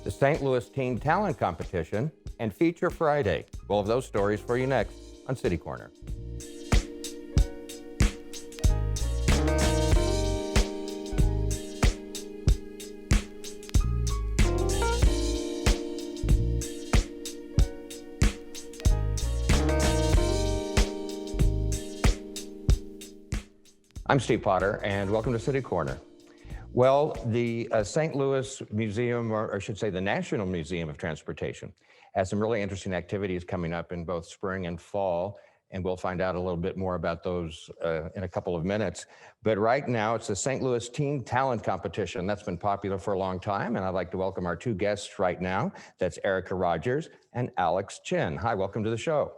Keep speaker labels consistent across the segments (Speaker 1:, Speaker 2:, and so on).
Speaker 1: the St. Louis Teen Talent Competition, and Feature Friday. We'll have those stories for you next on City Corner. I'm Steve Potter, and welcome to City Corner. Well, the St. Louis Museum, or I should say the National Museum of Transportation, has some really interesting activities coming up in both spring and fall, and we'll find out a little bit more about those in a couple of minutes. But right now, it's the St. Louis Teen Talent Competition. That's been popular for a long time, and I'd like to welcome our two guests right now. That's Erica Rogers and Alex Chen. Hi, welcome to the show.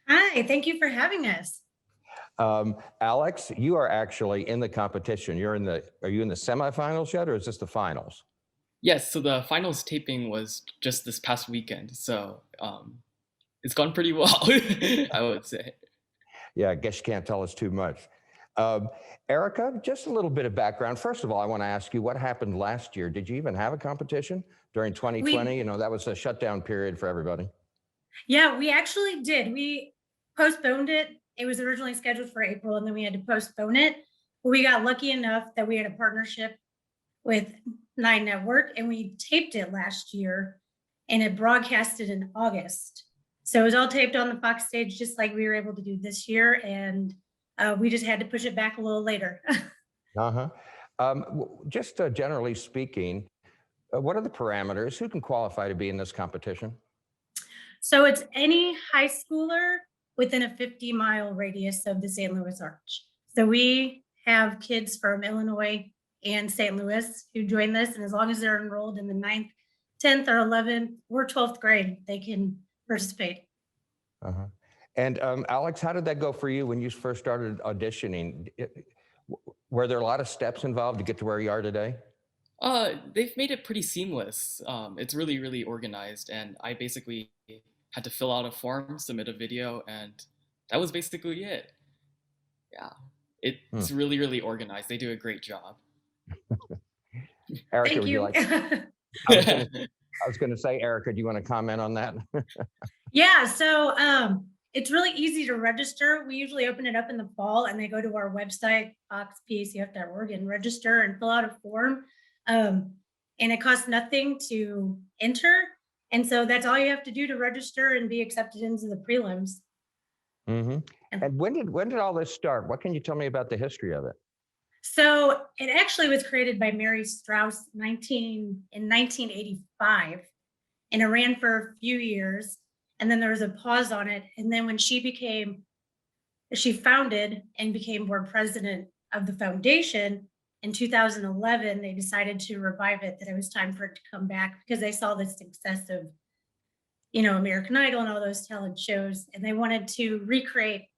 Speaker 2: Hi, thank you for having us.
Speaker 1: Alex, you are actually in the competition. Are you in the semifinals yet, or is this the finals?
Speaker 3: Yes, so the finals taping was just this past weekend, so it's gone pretty well, I would say.
Speaker 1: Yeah, I guess you can't tell us too much. Erica, just a little bit of background. First of all, I want to ask you what happened last year. Did you even have a competition during 2020? That was a shutdown period for everybody.
Speaker 2: Yeah, we actually did. We postponed it. It was originally scheduled for April, and then we had to postpone it. But we got lucky enough that we had a partnership with Nine Network, and we taped it last year, and it broadcasted in August. So it was all taped on the Fox stage, just like we were able to do this year, and we just had to push it back a little later.
Speaker 1: Just generally speaking, what are the parameters? Who can qualify to be in this competition?
Speaker 2: So it's any high schooler within a 50-mile radius of the St. Louis Arch. So we have kids from Illinois and St. Louis who join this, and as long as they're enrolled in the 9th, 10th, or 11th, or 12th grade, they can participate.
Speaker 1: And Alex, how did that go for you when you first started auditioning? Were there a lot of steps involved to get to where you are today?
Speaker 3: They've made it pretty seamless. It's really, really organized, and I basically had to fill out a form, submit a video, and that was basically it. Yeah, it's really, really organized. They do a great job.
Speaker 1: Erica,
Speaker 2: Thank you.
Speaker 1: I was going to say, Erica, do you want to comment on that?
Speaker 2: Yeah, so it's really easy to register. We usually open it up in the fall, and they go to our website, foxpacf.org, and register and fill out a form. And it costs nothing to enter. And so that's all you have to do to register and be accepted into the prelims.
Speaker 1: And when did all this start? What can you tell me about the history of it?
Speaker 2: So it actually was created by Mary Strauss in 1985, and it ran for a few years, and then there was a pause on it. And then when she founded and became board president of the foundation in 2011, they decided to revive it, that it was time for it to come back because they saw the success of, American Idol and all those talent shows, and they wanted to recreate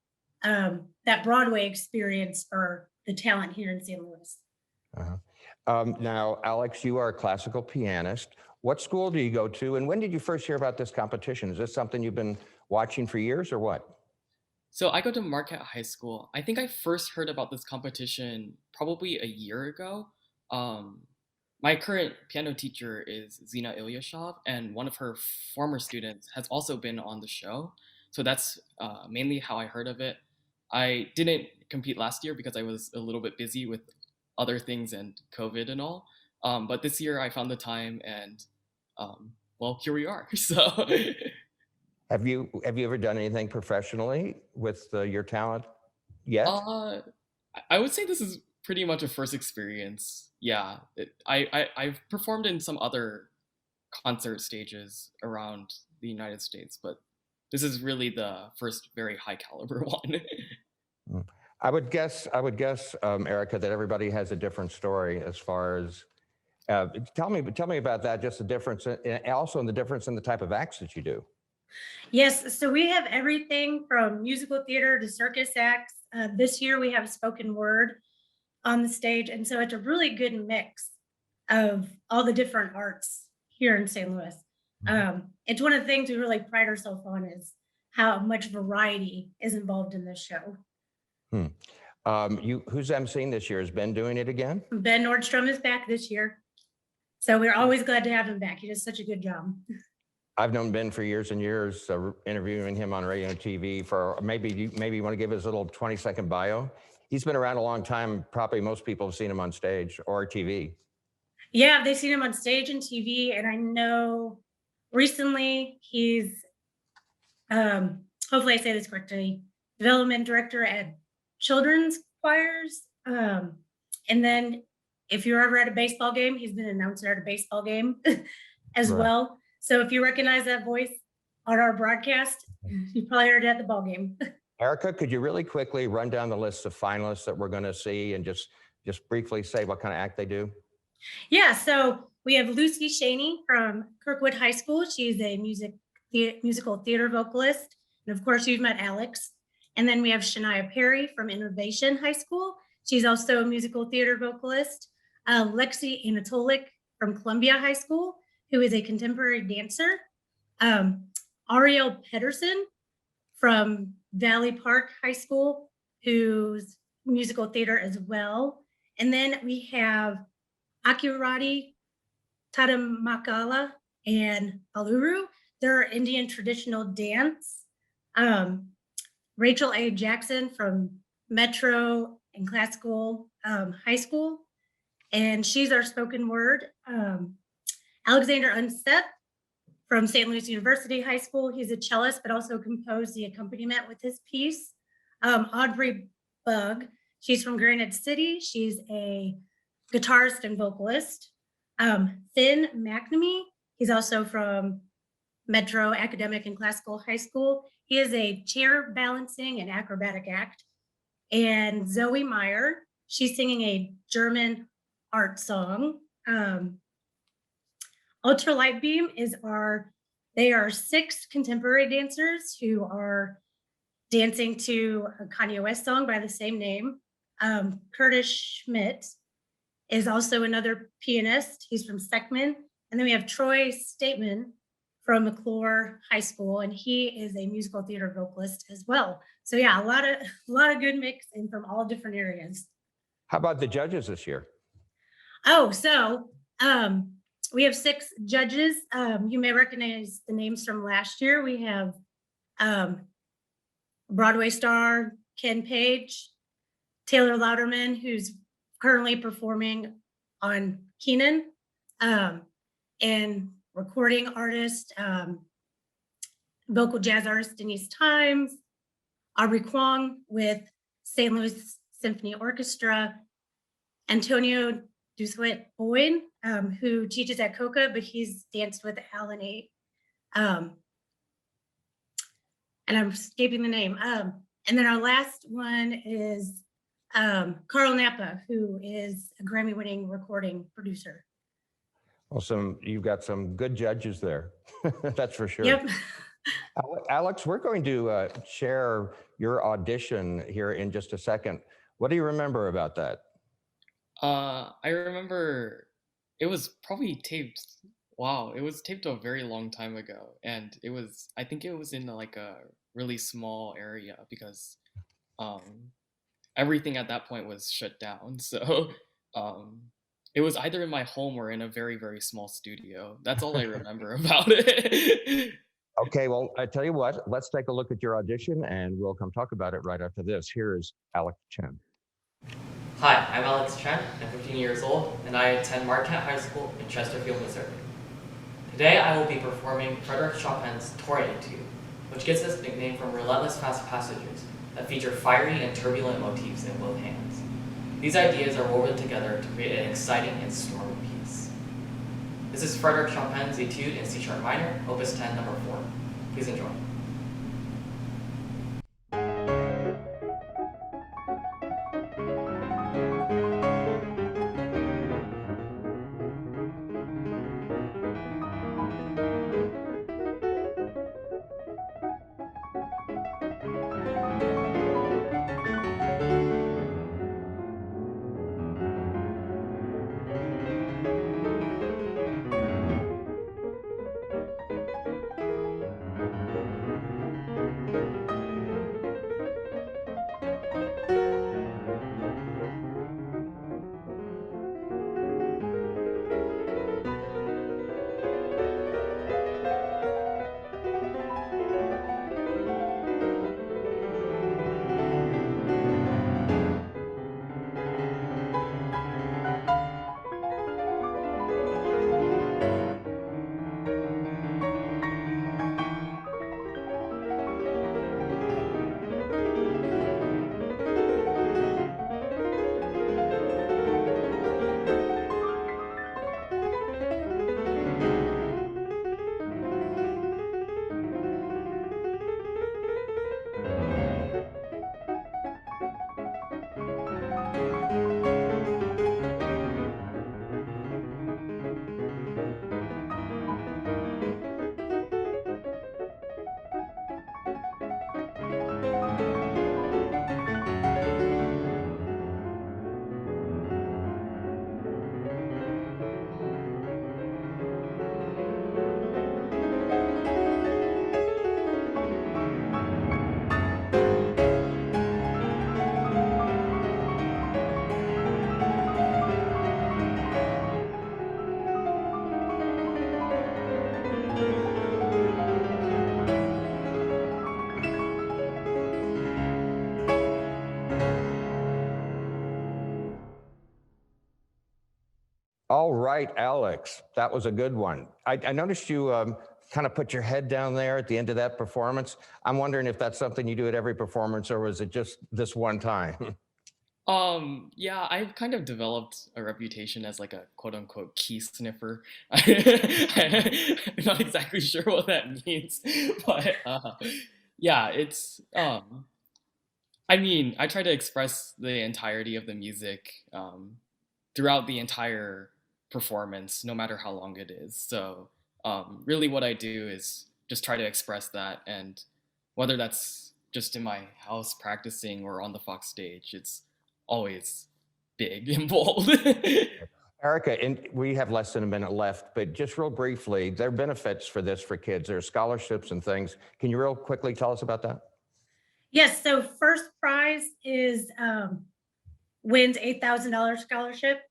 Speaker 2: that Broadway experience for the talent here in St. Louis.
Speaker 1: Now, Alex, you are a classical pianist. What school do you go to, and when did you first hear about this competition? Is this something you've been watching for years, or what?
Speaker 3: So I go to Marquette High School. I think I first heard about this competition probably a year ago. My current piano teacher is Zina Ilyashov, and one of her former students has also been on the show. So that's mainly how I heard of it. I didn't compete last year because I was a little bit busy with other things and COVID and all. But this year I found the time, and well, here we are. So
Speaker 1: Have you ever done anything professionally with your talent yet?
Speaker 3: I would say this is pretty much a first experience. Yeah, I've performed in some other concert stages around the United States, but this is really the first very high caliber one.
Speaker 1: I would guess, Erica, that everybody has a different story as far as. Tell me about that. Just the difference, and also in the difference in the type of acts that you do.
Speaker 2: Yes, so we have everything from musical theater to circus acts. This year we have spoken word on the stage, and so it's a really good mix of all the different arts here in St. Louis. It's one of the things we really pride ourselves on is how much variety is involved in this show.
Speaker 1: Who's emceeing this year? Is Ben doing it again?
Speaker 2: Ben Nordstrom is back this year. So we're always glad to have him back. He does such a good job.
Speaker 1: I've known Ben for years and years, interviewing him on radio and TV. For maybe you want to give his little 20-second bio. He's been around a long time. Probably most people have seen him on stage or TV.
Speaker 2: Yeah, they've seen him on stage and TV, and I know recently he's hopefully I say this correctly, development director at children's choirs. And then if you're ever at a baseball game, he's been an announcer at a baseball game as
Speaker 1: Right.
Speaker 2: well. So if you recognize that voice on our broadcast, you probably heard it at the ball game.
Speaker 1: Erica, could you really quickly run down the list of finalists that we're going to see and just briefly say what kind of act they do?
Speaker 2: Yeah, so we have Lucy Shaney from Kirkwood High School. She's a musical theater vocalist. And of course, you've met Alex. And then we have Shania Perry from Innovation High School. She's also a musical theater vocalist. Lexi Anatolik from Columbia High School, who is a contemporary dancer. Ariel Pedersen from Valley Park High School, who's musical theater as well. And then we have Akirati Tadamakala and Aluru. They're Indian traditional dance. Rachel A. Jackson from Metro and Classical High School, and she's our spoken word. Alexander Unstep from St. Louis University High School. He's a cellist, but also composed the accompaniment with his piece. Audrey Bug, she's from Granite City. She's a guitarist and vocalist. Finn McNamee, he's also from Metro Academic and Classical High School. He is a chair balancing and acrobatic act. And Zoe Meyer, she's singing a German art song. Ultra Light Beam they are 6 contemporary dancers who are dancing to a Kanye West song by the same name. Curtis Schmidt is also another pianist. He's from Seckman. And then we have Troy Stateman from McClure High School, and he is a musical theater vocalist as well. So yeah, a lot of good mix and from all different areas.
Speaker 1: How about the judges this year?
Speaker 2: Oh, so we have 6 judges. You may recognize the names from last year. We have Broadway star Ken Page, Taylor Louderman, who's currently performing on Keenan, and recording artist, vocal jazz artist Denise Times, Aubrey Kwong with St. Louis Symphony Orchestra, Antonio Duswit Boyd, who teaches at Coca, but he's danced with Alan A. And I'm escaping the name. And then our last one is Carl Napa, who is a Grammy-winning recording producer.
Speaker 1: Well, you've got some good judges there. That's for sure.
Speaker 2: Yep.
Speaker 1: Alex, we're going to share your audition here in just a second. What do you remember about that?
Speaker 3: I remember it was probably taped. Wow, it was taped a very long time ago, and I think it was in like a really small area because everything at that point was shut down. So it was either in my home or in a very, very small studio. That's all I remember about it.
Speaker 1: Okay, well, I tell you what, let's take a look at your audition and we'll come talk about it right after this. Here is Alex Chen.
Speaker 4: Hi, I'm Alex Chen. I'm 15 years old, and I attend Marquette High School in Chesterfield, Missouri. Today, I will be performing Frédéric Chopin's Tourne Etude, which gets its nickname from relentless fast passages that feature fiery and turbulent motifs in both hands. These ideas are woven together to create an exciting and stormy piece. This is Frédéric Chopin's Etude in C-sharp minor, Opus 10, number 4. Please enjoy.
Speaker 1: All right, Alex, that was a good one. I noticed you kind of put your head down there at the end of that performance. I'm wondering if that's something you do at every performance, or was it just this one time?
Speaker 3: Yeah, I've kind of developed a reputation as like a quote unquote key sniffer. I'm not exactly sure what that means, but yeah, I mean, I try to express the entirety of the music throughout the entire performance, no matter how long it is. So, really, what I do is just try to express that, and whether that's just in my house practicing or on the Fox stage, it's always big and bold.
Speaker 1: Erica, and we have less than a minute left, but just real briefly, there are benefits for this for kids. There are scholarships and things. Can you real quickly tell us about that?
Speaker 2: Yes, so first prize is wins $8,000 scholarship.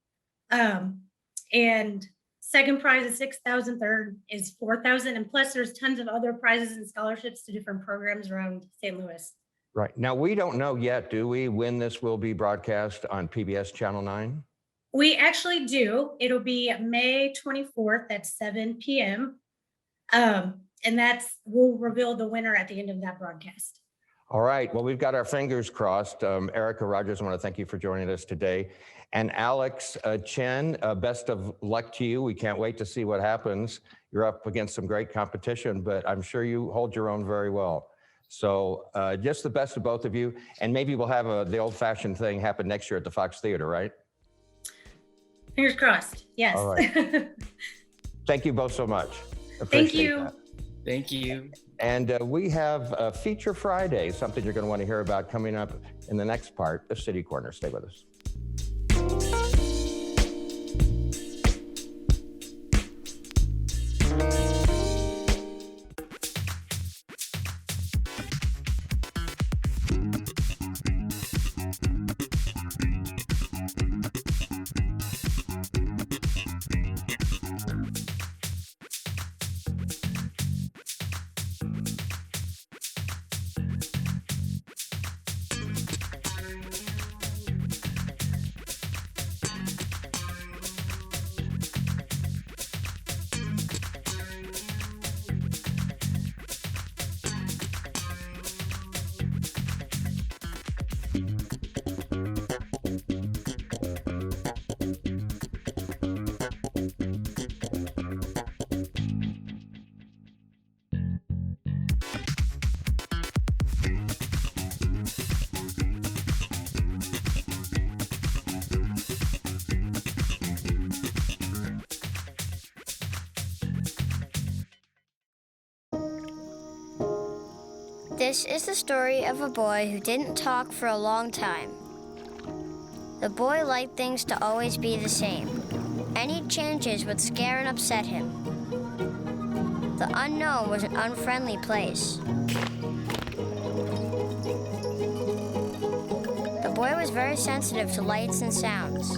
Speaker 2: And second prize is 6,000, third is 4,000. And plus there's tons of other prizes and scholarships to different programs around St. Louis.
Speaker 1: Right. Now, we don't know yet, do we, when this will be broadcast on PBS Channel 9?
Speaker 2: We actually do. It'll be May 24th at 7 p.m. And we'll reveal the winner at the end of that broadcast.
Speaker 1: All right. Well, we've got our fingers crossed. Erica Rogers, I want to thank you for joining us today. And Alex Chen, best of luck to you. We can't wait to see what happens. You're up against some great competition, but I'm sure you hold your own very well. So just the best of both of you. And maybe we'll have the old-fashioned thing happen next year at the Fox Theater, right?
Speaker 2: Fingers crossed. Yes.
Speaker 1: All right. Thank you both so much.
Speaker 2: Thank you.
Speaker 1: That.
Speaker 3: Thank you.
Speaker 1: And we have a Feature Friday, something you're going to want to hear about coming up in the next part of City Corner. Stay with us.
Speaker 5: This is the story of a boy who didn't talk for a long time. The boy liked things to always be the same. Any changes would scare and upset him. The unknown was an unfriendly place. The boy was very sensitive to lights and sounds.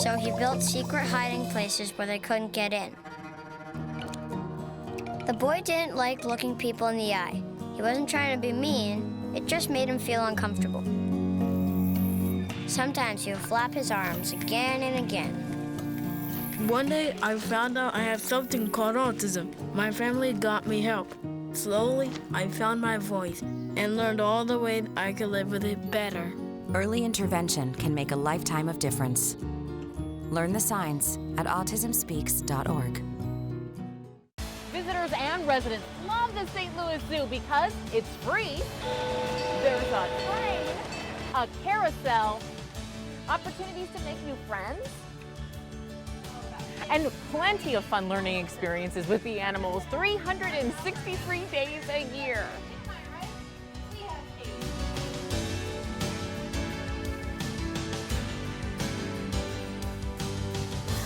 Speaker 5: So he built secret hiding places where they couldn't get in. The boy didn't like looking people in the eye. He wasn't trying to be mean, it just made him feel uncomfortable. Sometimes he would flap his arms again and again.
Speaker 6: One day, I found out I have something called autism. My family got me help. Slowly, I found my voice and learned all the ways I could live with it better.
Speaker 7: Early intervention can make a lifetime of difference. Learn the signs at autismspeaks.org.
Speaker 8: Visitors and residents love the St. Louis Zoo because it's free. There's a train, a carousel, opportunities to make new friends, and plenty of fun learning experiences with the animals 363 days a year.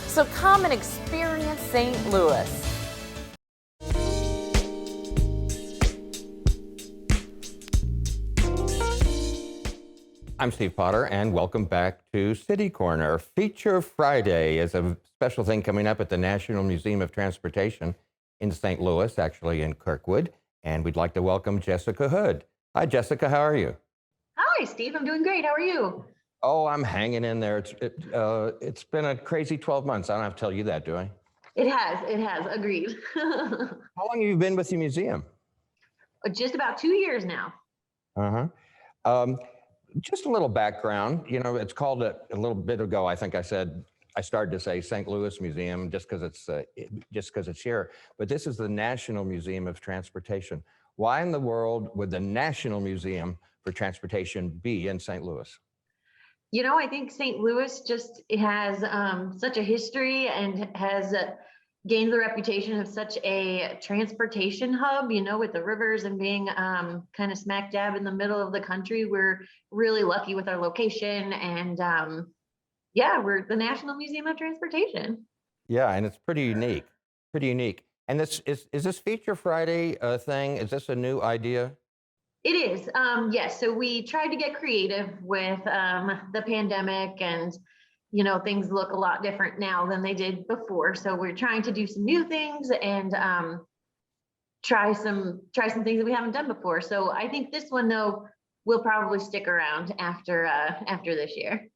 Speaker 8: So come and experience St. Louis.
Speaker 1: I'm Steve Potter, and welcome back to City Corner. Feature Friday is a special thing coming up at the National Museum of Transportation in St. Louis, actually in Kirkwood, and we'd like to welcome Jessica Hood. Hi, Jessica, how are you?
Speaker 9: Hi, Steve. I'm doing great. How are you?
Speaker 1: Oh, I'm hanging in there. It's been a crazy 12 months. I don't have to tell you that, do I?
Speaker 9: It has, agreed.
Speaker 1: How long have you been with the museum?
Speaker 9: Just about 2 years now.
Speaker 1: Uh-huh. Just a little background, you know, it's called a little bit ago, I think I started to say St. Louis Museum just because it's here, but this is the National Museum of Transportation. Why in the world would the National Museum for Transportation be in St. Louis?
Speaker 9: You know, I think St. Louis just has such a history and has gained the reputation of such a transportation hub, you know, with the rivers and being kind of smack dab in the middle of the country. We're really lucky with our location, and yeah, we're the National Museum of Transportation.
Speaker 1: Yeah, and it's pretty unique, pretty unique. And this is this Feature Friday thing, is this a new idea?
Speaker 9: It is, yes. So we tried to get creative with the pandemic, and you know, things look a lot different now than they did before. So we're trying to do some new things and try some things that we haven't done before. So I think this one though will probably stick around after this year.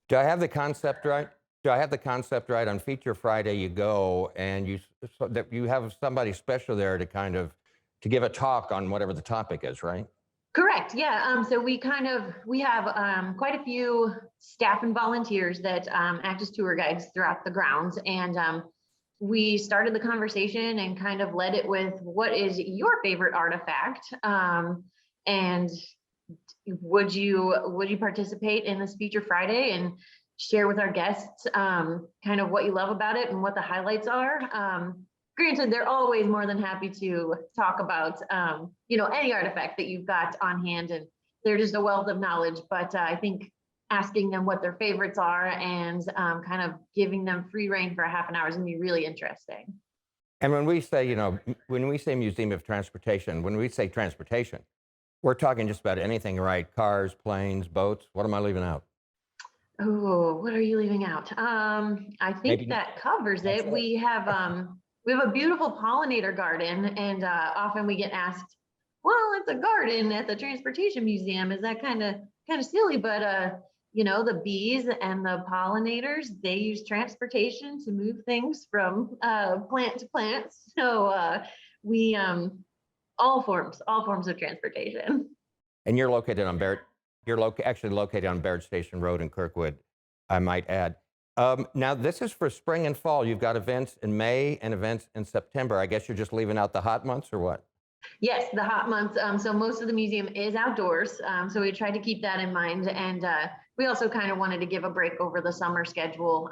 Speaker 1: Do I have the concept right? Do I have the concept right? On Feature Friday, you go and you have somebody special there to give a talk on whatever the topic is, right?
Speaker 9: Correct. Yeah. So we have quite a few staff and volunteers that act as tour guides throughout the grounds, and we started the conversation and kind of led it with, what is your favorite artifact? And would you participate in this Feature Friday and share with our guests kind of what you love about it and what the highlights are? Granted, they're always more than happy to talk about, you know, any artifact that you've got on hand, and they're just a wealth of knowledge. But I think asking them what their favorites are and kind of giving them free reign for a half an hour is going to be really interesting.
Speaker 1: And when we say, you know, when we say Museum of Transportation, when we say transportation, we're talking just about anything, right? Cars, planes, boats. What am I leaving out?
Speaker 9: Oh, what are you leaving out? I think
Speaker 1: Maybe
Speaker 9: that covers it.
Speaker 1: it.
Speaker 9: We have a beautiful pollinator garden, and often we get asked, well, it's a garden at the Transportation Museum. Is that kind of silly? But you know, the bees and the pollinators, they use transportation to move things from plant to plant. So we all forms of transportation.
Speaker 1: And you're located on Barrett. Actually located on Barrett Station Road in Kirkwood, I might add. Now, this is for spring and fall. You've got events in May and events in September. I guess you're just leaving out the hot months, or what?
Speaker 9: Yes, the hot months. So most of the museum is outdoors. So we tried to keep that in mind. And we also kind of wanted to give a break over the summer schedule.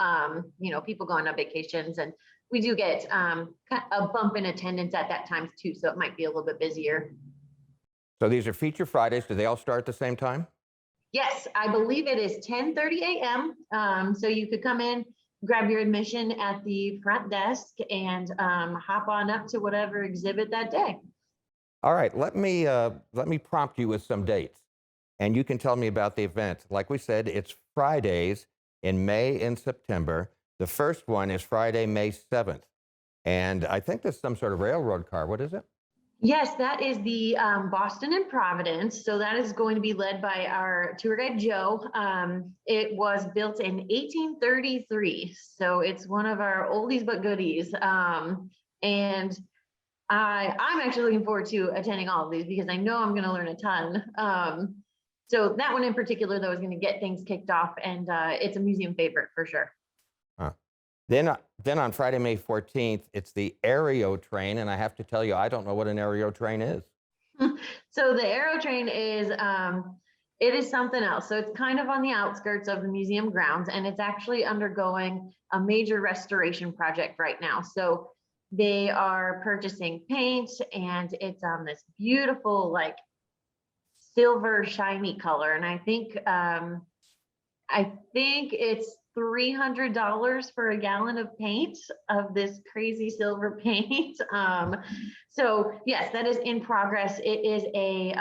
Speaker 9: You know, people going on vacations, and we do get a bump in attendance at that time too. So it might be a little bit busier.
Speaker 1: So these are Feature Fridays. Do they all start at the same time?
Speaker 9: Yes, I believe it is 10:30 a.m. So you could come in, grab your admission at the front desk, and hop on up to whatever exhibit that day.
Speaker 1: All right, let me prompt you with some dates, and you can tell me about the event. Like we said, it's Fridays in May and September. The first one is Friday, May 7th. And I think there's some sort of railroad car. What is it?
Speaker 9: Yes, that is the Boston and Providence. So that is going to be led by our tour guide, Joe. It was built in 1833. So it's one of our oldies but goodies. And I'm actually looking forward to attending all of these because I know I'm going to learn a ton. So that one in particular, though, is going to get things kicked off, and it's a museum favorite for sure.
Speaker 1: Huh. Then on Friday, May 14th, it's the Aereo Train, and I have to tell you, I don't know what an Aereo Train is.
Speaker 9: So the Aero Train is it is something else. So it's kind of on the outskirts of the museum grounds, and it's actually undergoing a major restoration project right now. So they are purchasing paint, and it's on this beautiful, like, silver shiny color. And I think it's $300 for a gallon of paint, of this crazy silver paint. So yes, that is in progress. It is a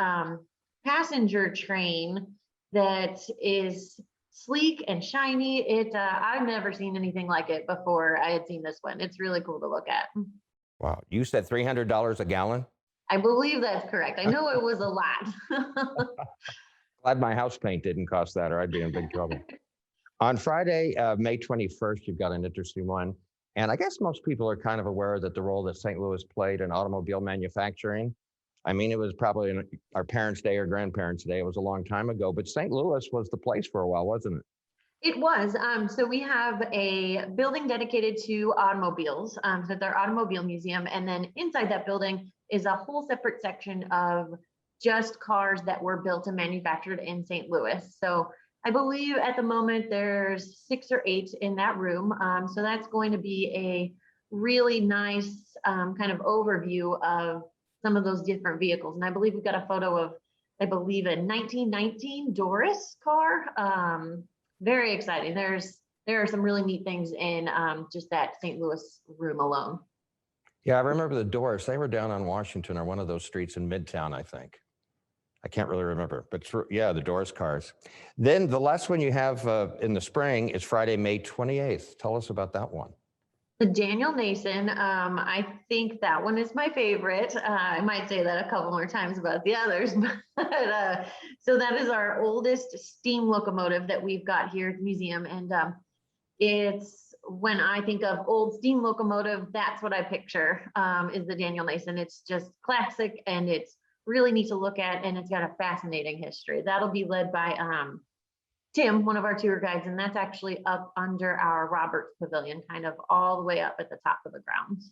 Speaker 9: passenger train that is sleek and shiny. I've never seen anything like it before. I had seen this one. It's really cool to look at.
Speaker 1: Wow, you said $300 a gallon?
Speaker 9: I believe that's correct. I know it was a lot.
Speaker 1: Glad my house paint didn't cost that, or I'd be in big trouble. On Friday, May 21st, you've got an interesting one. And I guess most people are kind of aware that the role that St. Louis played in automobile manufacturing. I mean, it was probably in our parents' day or grandparents' day. It was a long time ago, but St. Louis was the place for a while, wasn't it?
Speaker 9: It was. So we have a building dedicated to automobiles. So it's our automobile museum. And then inside that building is a whole separate section of just cars that were built and manufactured in St. Louis. So I believe at the moment there's 6 or 8 in that room. So that's going to be a really nice kind of overview of some of those different vehicles. And I believe we've got a photo of, I believe, a 1919 Doris car. Very exciting. There are some really neat things in just that St. Louis room alone.
Speaker 1: Yeah, I remember the Doors. They were down on Washington or one of those streets in Midtown, I think. I can't really remember, but yeah, the Doors cars. Then the last one you have in the spring is Friday, May 28th. Tell us about that one.
Speaker 9: The Daniel Nason, I think that one is my favorite. I might say that a couple more times about the others, but so that is our oldest steam locomotive that we've got here at the museum. And it's, when I think of old steam locomotive, that's what I picture is the Daniel Nason. It's just classic and it's really neat to look at, and it's got a fascinating history. That'll be led by Tim, one of our tour guides, and that's actually up under our Roberts Pavilion, kind of all the way up at the top of the grounds.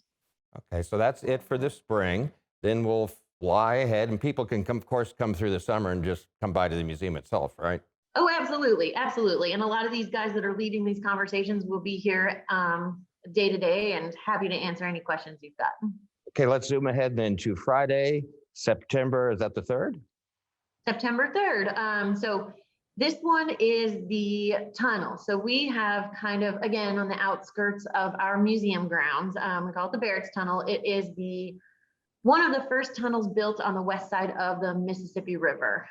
Speaker 1: Okay, so that's it for this spring. Then we'll fly ahead, and people can, of course, come through the summer and just come by to the museum itself, right?
Speaker 9: Oh, absolutely, absolutely. And a lot of these guys that are leading these conversations will be here day to day and happy to answer any questions you've got.
Speaker 1: Okay, let's zoom ahead then to Friday, September, is that the 3rd? September
Speaker 9: 3rd. So this one is the tunnel. So we have kind of, again, on the outskirts of our museum grounds, we call it the Barracks Tunnel. It is one of the first tunnels built on the west side of the Mississippi River.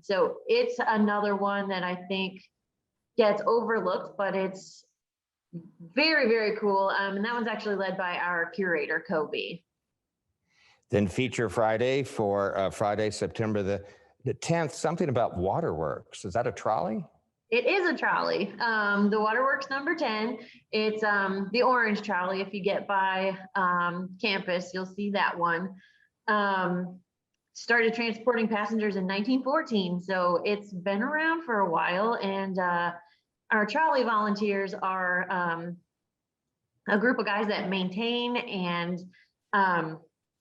Speaker 9: So it's another one that I think gets overlooked, but it's very, very cool. And that one's actually led by our curator, Kobe.
Speaker 1: Then feature Friday for Friday, September the 10th, something about waterworks. Is that a trolley?
Speaker 9: It is a trolley. The waterworks number 10. It's the orange trolley. If you get by campus, you'll see that one. Started transporting passengers in 1914. So it's been around for a while. And our trolley volunteers are a group of guys that maintain and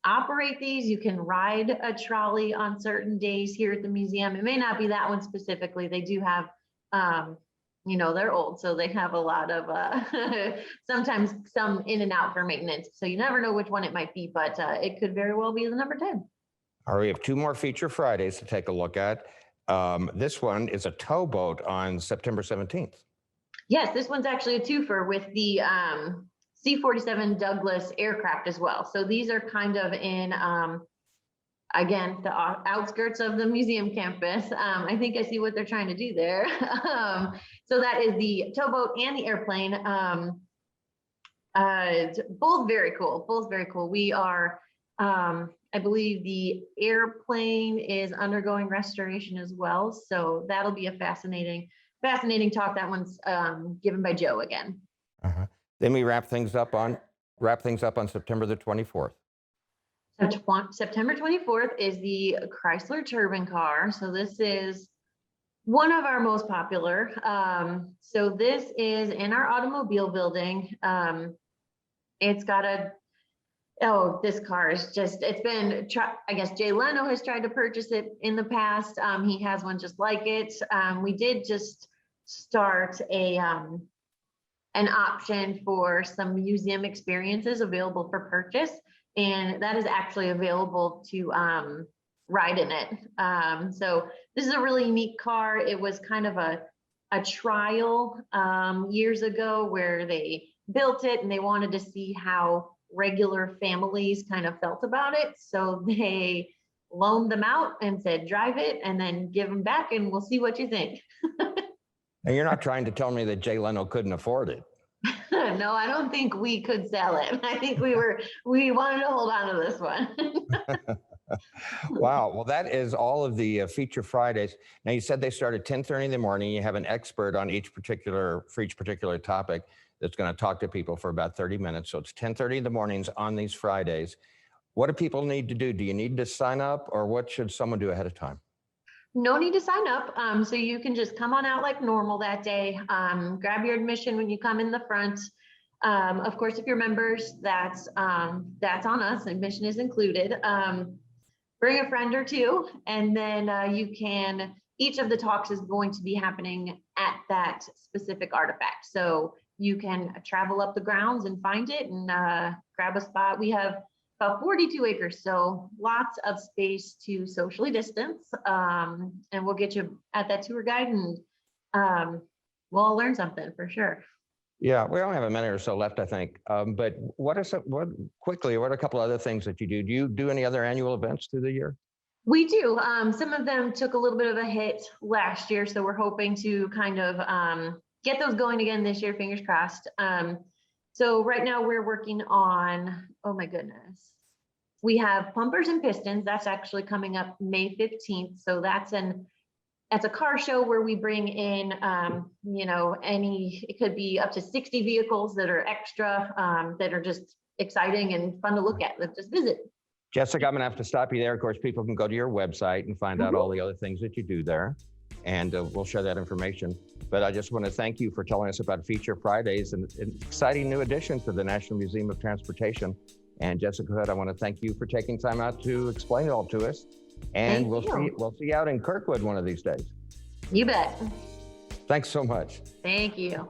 Speaker 9: operate these. You can ride a trolley on certain days here at the museum. It may not be that one specifically. They do have, they're old, so they have a lot of, sometimes some in and out for maintenance. So you never know which one it might be, but it could very well be the number 10.
Speaker 1: All right, we have 2 more feature Fridays to take a look at. This one is a towboat on September 17th.
Speaker 9: Yes, this one's actually a twofer with the C-47 Douglas aircraft as well. So these are kind of in, again, the outskirts of the museum campus. I think I see what they're trying to do there. So that is the towboat and the airplane. Both very cool, both very cool. We are, I believe the airplane is undergoing restoration as well. So that'll be a fascinating talk. That one's given by Joe again.
Speaker 1: Uh-huh. Then we wrap things up on September the 24th.
Speaker 9: So September 24th is the Chrysler Turbine Car. So this is one of our most popular. So this is in our automobile building. It's got this car is just, it's been, I guess Jay Leno has tried to purchase it in the past. He has one just like it. We did just start an option for some museum experiences available for purchase. And that is actually available to ride in it. So this is a really unique car. It was kind of a trial years ago where they built it and they wanted to see how regular families kind of felt about it. So they loaned them out and said, drive it and then give them back and we'll see what you think.
Speaker 1: And you're not trying to tell me that Jay Leno couldn't afford it.
Speaker 9: No, I don't think we could sell it. I think we wanted to hold on to this one.
Speaker 1: Wow. Well, that is all of the feature Fridays. Now, you said they start at 10:30 in the morning. You have an expert on for each particular topic that's going to talk to people for about 30 minutes. So it's 10:30 in the mornings on these Fridays. What do people need to do? Do you need to sign up, or what should someone do ahead of time?
Speaker 9: No need to sign up. So you can just come on out like normal that day. Grab your admission when you come in the front. Of course, if you're members, that's on us. Admission is included. Bring a friend or two, and then each of the talks is going to be happening at that specific artifact. So you can travel up the grounds and find it and grab a spot. We have about 42 acres, so lots of space to socially distance. And we'll get you at that tour guide, and we'll all learn something for sure.
Speaker 1: Yeah, we only have a minute or so left, I think. But what are a couple other things that you do? Do you do any other annual events through the year?
Speaker 9: We do. Some of them took a little bit of a hit last year, so we're hoping to kind of get those going again this year, fingers crossed. So right now we're working on, oh my goodness. We have Pumpers and Pistons. That's actually coming up May 15th. So that's a car show where we bring in, it could be up to 60 vehicles that are extra, that are just exciting and fun to look at. Let's just visit.
Speaker 1: Jessica, I'm going to have to stop you there. Of course, people can go to your website and find out all the other things that you do there, and we'll share that information. But I just want to thank you for telling us about Feature Fridays, and an exciting new addition to the National Museum of Transportation. And Jessica Hood, I want to thank you for taking time out to explain it all to us. And we'll see you out in Kirkwood one of these days.
Speaker 9: You bet.
Speaker 1: Thanks so much.
Speaker 9: Thank you.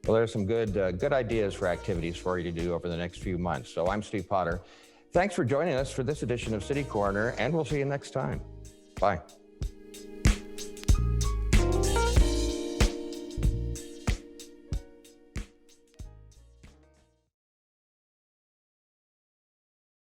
Speaker 1: Well, there's some good ideas for activities for you to do over the next few months. So I'm Steve Potter. Thanks for joining us for this edition of City Corner, and we'll see you next time. Bye.